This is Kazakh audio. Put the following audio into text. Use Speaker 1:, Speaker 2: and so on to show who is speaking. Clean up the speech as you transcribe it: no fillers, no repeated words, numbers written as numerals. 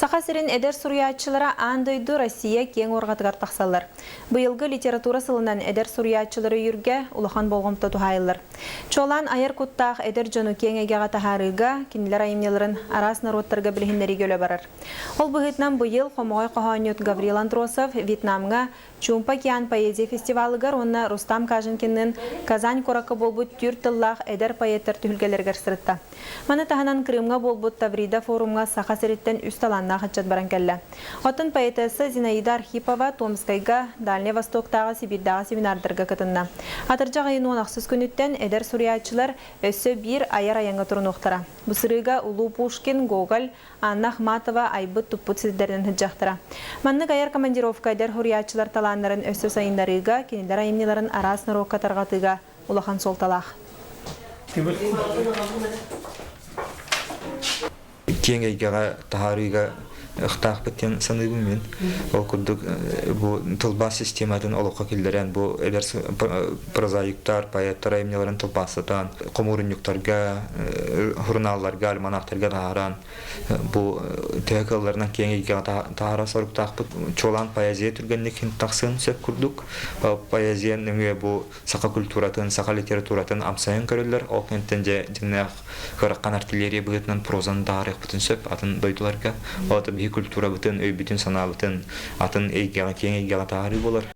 Speaker 1: Саха сирин эдер сурьячылара андойду Россия кең орғатыгар тақсалар. Быйылгы литература сылынан эдер сурьячылары юрге улахан болғымта тухайылар. Чолан айыр куттақ эдер жону кең эгеға тахарыга кинилер айымнеларын арас народтарга білгінлері көлі барар. Ол бұғытнан быйыл Хомогой Қоханют Гаврил Андросов Вьетнамга Чумпа Киан поэзия фестивалыгар онна Рустам Кажинкиннин Казань коракы болбут түр тыллах эдер поэттер түхілгелергер сырытта. Маны таханан Крымга болбут Таврида форумга Саха сириттен үсталанна хатчат баран келле. Отын поэтессы Зинаида Архипова Томскайга Дальний Востоктағы Сибирдағы семинардырга кытынна. Атыржа ғайын онақсыз күніттен эдер сурьячылар өссі бір айар аянға тұрын оқтара. Бұсырыға Улу Пушкин, Гоголь, Анна Ахматова айбыт тұппыт сіздерден хыджақтыра. Манны айар командировка эдер сурьячылар таланларын өссі сайындарыға, кенелер айымнеларын арас нарокка тарғатыға улахан солталақ.
Speaker 2: Кең айгаға тахарыға ықтақ біттен саныйбым мен. Ол күрдік бұл тұлба систематын олыққа келдерен бұл әдер прозаиктар, поэттар айымнеларын тұлбасытан, қомырынюктарға, журналларға, альманақтарға тахаран. Бұл тәкаларынан кең айгаға тахара сорықтақ бұд. Чолан поэзия түргеннік тақсын сөп күрдік. Поэзияның бұл сақа культуратын, сақа литературатын амсайын көрілер. Ол кенттен жеңнәқ қыраққан артиллерия бұғытынан прозаны тағарық бұтын сөп атын дойдыларға. Культура бытын, өй бүтін сана бытын, атын эйгеға, кең эйгеға тағары болар.